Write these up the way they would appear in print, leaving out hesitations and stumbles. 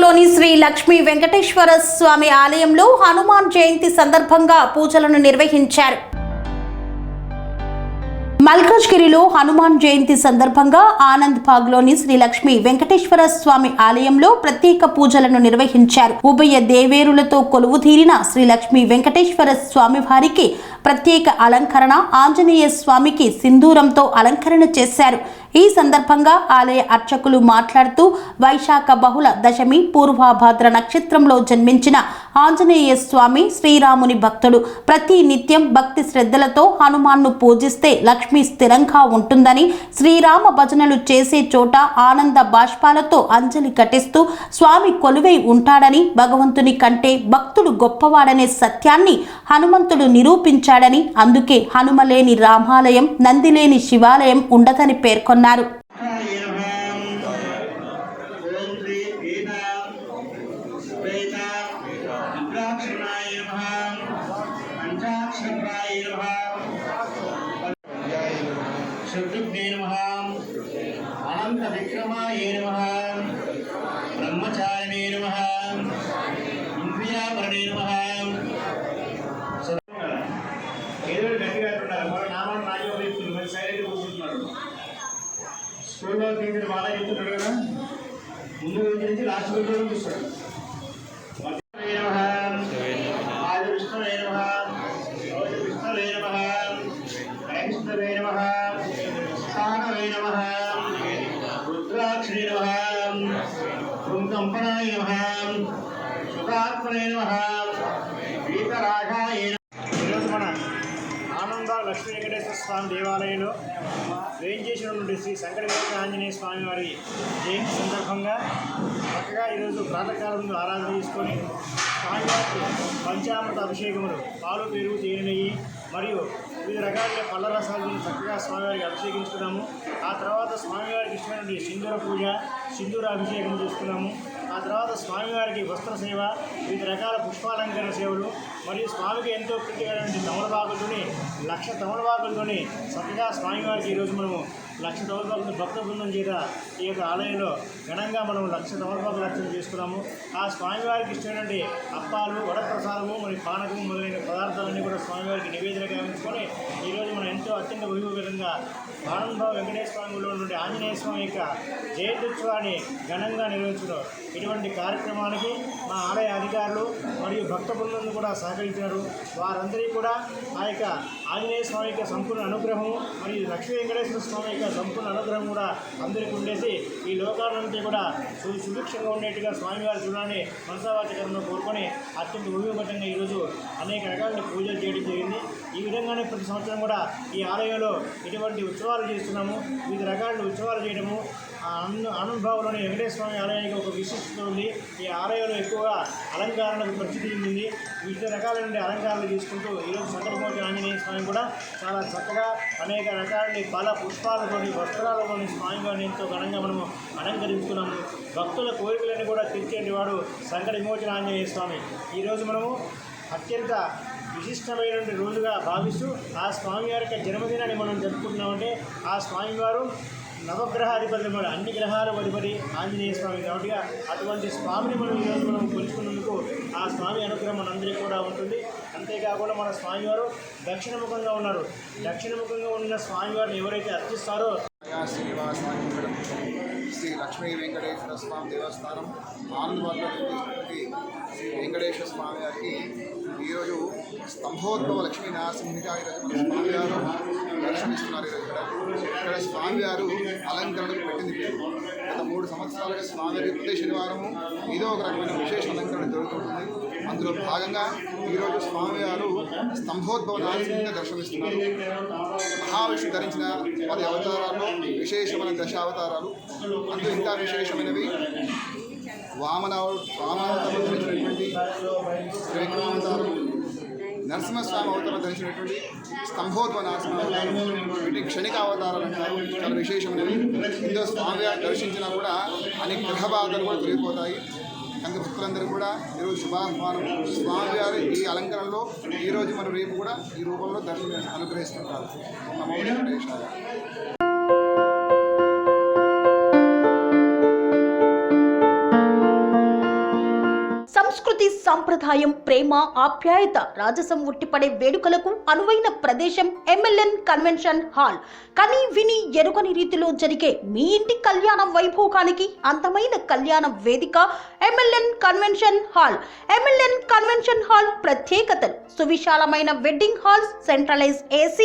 లోని శ్రీ లక్ష్మీ వెంకటేశ్వర స్వామి ఆలయంలో హనుమాన్ జయంతి సందర్భంగా పూజలను నిర్వహించారు. మల్కాజ్గిరిలో హనుమాన్ జయంతి సందర్భంగా ఆనంద్ బాగ్ లోని శ్రీ లక్ష్మీ వెంకటేశ్వర స్వామి ఆలయంలో ప్రత్యేక పూజలను నిర్వహించారు. ఉభయ దేవేరులతో కొలువుతీరిన శ్రీ లక్ష్మీ వెంకటేశ్వర స్వామి వారికి ప్రత్యేక అలంకరణ, ఆంజనేయ స్వామికి సింధూరంతో అలంకరణ చేశారు. ఈ సందర్భంగా ఆలయ అర్చకులు మాట్లాడుతూ వైశాఖ బహుళ దశమి పూర్వభాద్ర నక్షత్రంలో జన్మించిన ఆంజనేయ స్వామి శ్రీరాముని భక్తుడు. ప్రతి నిత్యం భక్తి శ్రద్ధలతో హనుమాన్ను పూజిస్తే లక్ష్మి స్థిరంగా ఉంటుందని, శ్రీరామ భజనలు చేసే చోట ఆనంద బాష్పాలతో అంజలి ఘటిస్తూ స్వామి కొలువై ఉంటాడని, భగవంతుని కంటే భక్తుడు గొప్పవాడనే సత్యాన్ని హనుమంతుడు నిరూపించాడని, అందుకే హనుమలేని రామాలయం, నందిలేని శివాలయం ఉండదని పేర్కొన్నారు. అనంత విక్రమాయ నమః, బ్రహ్మచారిణే నమః, ఇంద్రియాభరణే నమః. ఏదో గట్టిగా అంటున్నారు, మన నామాలు నాకే వదిలిస్తుంది, మరి సైలెంట్ కూర్చుంటున్నారు. స్కూల్లో టీచర్ బాగా చెప్తున్నాడు కదా, ముందు రోజు నుంచి లాస్ట్ రోజు వరకు చూస్తాడు. ఆది విష్ణువే నమః, రోజు విష్ణువే నమః, విష్ణువే నమః, స్థానవే నమః, రుద్రాక్షే నమః, కంపనాయ నమః, సుధాత్మనే నమః, వీతరాగాయ. ఈరోజు మన ఆనంద లక్ష్మీ వెంకటేశ్వర స్వామి దేవాలయంలో వేయించేసినటువంటి శ్రీ శంకరవేంకట ఆంజనేయ స్వామి వారి జయంతి సందర్భంగా చక్కగా ఈరోజు ప్రాతకాలంలో ఆరాధన చేసుకొని స్వామివారికి పంచామృత అభిషేకములు, పాలు, పెరుగు, తేనె, నెయ్యి మరియు వివిధ రకాల పళ్ళ రసాలను చక్కగా స్వామివారికి అభిషేకించుకున్నాము. ఆ తర్వాత స్వామివారికి ఇష్టమైనటువంటి సింధూర పూజ, సింధూర అభిషేకం చేసుకున్నాము. ఆ తర్వాత స్వామివారికి వస్త్ర సేవ, వివిధ రకాల పుష్పాలంకరణ సేవలు మరియు స్వామికి ఎంతో ప్రీతికరమైన తమలపాకులతోని, 1,00,000 తమలపాకులతోని చక్కగా స్వామివారికి ఈరోజు మనము 1,00,000 తమలపాకులు భక్త బృందం చేత ఈ యొక్క ఆలయంలో ఘనంగా మనం 1,00,000 తమలపాకులు అర్చన చేసుకున్నాము. ఆ స్వామివారికి ఇష్టమైనటువంటి అప్పాలు, వడప్రసాదము మరియు పానకము మొదలైన పదార్థాలన్నీ కూడా స్వామివారికి నివేదనగా ఉంచుకొని ఈరోజు మనం ఎంతో అత్యంత వైభవంగా ఆనంద వెంకటేశ్వర స్వామిలో ఉన్నటువంటి ఆంజనేయ స్వామి యొక్క జయంత్యుత్సవాన్ని ఘనంగా నిర్వహించడం. ఇటువంటి కార్యక్రమానికి మా ఆలయ అధికారులు మరియు భక్త బృందం కూడా సహకరించారు. వారందరికీ కూడా ఆ యొక్క ఆంజనేయ స్వామి యొక్క సంపూర్ణ అనుగ్రహము మరియు లక్ష్మీ వెంకటేశ్వర స్వామి యొక్క సంపూర్ణ అనుగ్రహం కూడా అందరికీ ఉండేసి ఈ లోకాలంతా కూడా సుభిక్షంగా ఉండేట్టుగా స్వామివారి చూడాలని మనసావాచకరంలో కోరుకొని అత్యంత వైభవంగా ఈరోజు అనేక రకాల పూజలు చేయడం జరిగింది. ఈ విధంగానే ప్రతి సంవత్సరం కూడా ఈ ఆలయంలో ఇటువంటి ఉత్సవాలు చేస్తున్నాము. వివిధ రకాల ఉత్సవాలు చేయడము ఆనందభావంలోని వెంకటేశ్వర స్వామి ఆలయానికి ఒక విశిష్టత ఉంది. ఈ ఆలయంలో ఎక్కువగా అలంకరణకు ప్రసిద్ధి చెందింది. వివిధ రకాలైన అలంకరణలు తీసుకుంటూ ఈరోజు శంకరమూర్తి ఆంజనేయ స్వామి కూడా చాలా చక్కగా అనేక రకాల ఫల పుష్పాలతోని, వస్త్రాలతోని స్వామివారిని ఎంతో ఘనంగా మనము అలంకరించుకున్నాము. భక్తుల కోరికలను కూడా తీర్చేటివాడు శంకరమూర్తి ఆంజనేయ స్వామి. ఈరోజు మనము అత్యంత విశిష్టమైనటువంటి రోజుగా భావిస్తూ ఆ స్వామివారి యొక్క జన్మదినాన్ని మనం జరుపుకుంటున్నామంటే ఆ స్వామివారు నవగ్రహాధిపతి, మన అన్ని గ్రహాల అధిపతి ఆంజనేయ స్వామి కాబట్టి అటువంటి స్వామిని మనం ఈరోజు మనం కొలుచుకున్నందుకు ఆ స్వామి అనుగ్రహం మనందరికీ కూడా ఉంటుంది. అంతేకాకుండా మన స్వామివారు దక్షిణముఖంగా ఉన్నారు. దక్షిణముఖంగా ఉన్న స్వామివారిని ఎవరైతే అర్చిస్తారో శ్రీ లక్ష్మీ వెంకటేశ్వర స్వామి దేవస్థానం ఆనందబాగ్లో శ్రీ వెంకటేశ్వర స్వామి గారికి ఈరోజు స్తంభోద్భవ లక్ష్మీ నరసింహ స్వామివారు దర్శనమిస్తున్నారు. ఇక్కడ స్వామివారు అలంకరణకు పెట్టింది. గత 3 సంవత్సరాలుగా స్వామివారి ప్రతి శనివారము ఏదో ఒక రకమైన విశేష అలంకరణ జరుగుతుంటుంది. అందులో భాగంగా ఈరోజు స్వామివారు స్తంభోద్భవ నరసింహ దర్శనమిస్తున్నారు. మహావిష్ణు ధరించిన 10 అవతారాల్లో విశేషమైన 10 అవతారాలు. అందులో ఇంకా విశేషమైనవి వామనావతారం ధరించినటువంటి త్రివిక్రమావతారం, నరసింహస్వామి అవతారం ధరించినటువంటి స్తంభోద్భవ నరసింహావతారం, వీటిని క్షణిక అవతారాలు అంటారు. చాలా విశేషమైనవి. ఇందులో స్వామివారిని దర్శించినా కూడా అనేక గ్రహ బాధలు కూడా తొలగిపోతాయి. కనుక భక్తులందరూ కూడా ఈరోజు శుభాహ్వానం. స్వామివారి ఈ అలంకరణలో ఈరోజు మనం రేపు కూడా ఈ రూపంలో దర్శనం అనుగ్రహిస్తుంటారు. నమో వెంకటేశాయ. సంస్కృతి సంప్రదాయం, ప్రేమ, ఆప్యాయత, రాజసం ఉట్టిపడే వేడుకలకు అనువైన ప్రదేశం MLN కన్వెన్షన్ హాల్. కని విని ఎరుగని రీతిలో జరిగే మీ ఇంటి కళ్యాణ వైభోగానికి అందమైన కళ్యాణ వేదిక MLN convention hall. MLN convention hall ప్రత్యేకతలు: సువిశాలమైన wedding halls, centralise AC,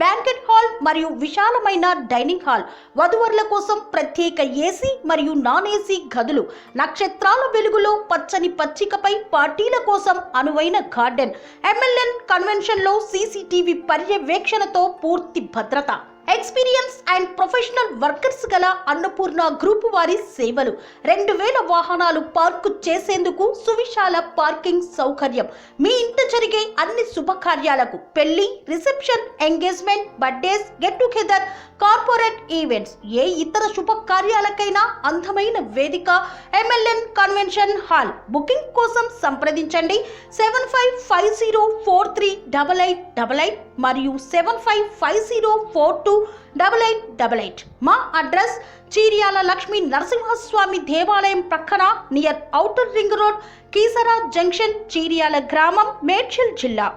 banquet hall మరియు విశాలమైన డైనింగ్ హాల్, వధువరుల కోసం ప్రత్యేక AC మరియు నాన్ AC గదులు, నక్షత్రాల వెలుగులో పచ్చని పచ్చికపై పార్టీల కోసం అనువైన గార్డెన్. MLN కన్వెన్షన్ లో CCTV పర్యవేక్షణతో పూర్తి భద్రత. ఎక్స్పీరియన్స్ అండ్ ప్రొఫెషనల్ వర్కర్స్ గల అన్నపూర్ణ గ్రూప్ వారి సేవలు. 2000 వాహనాలు పార్కు చేసేందుకు సువిశాల పార్కింగ్ సౌకర్యం. మీ ఇంట జరిగే అన్ని శుభకార్యాలకు, పెళ్లి, reception, engagement, birthdays, get together, corporate events, ఏ ఇతర శుభకార్యాలకైనా అందమైన వేదిక MLN కన్వెన్షన్ హాల్. బుకింగ్ కోసం సంప్రదించండి 7550438888 మరియు 7550428888. మా అడ్రస్ చీర్యాల లక్ష్మీ నరసింహస్వామి దేవాలయం ప్రక్కన, near outer ring road, Keesara junction, Cheeryal గ్రామం, మేడ్చల్ జిల్లా.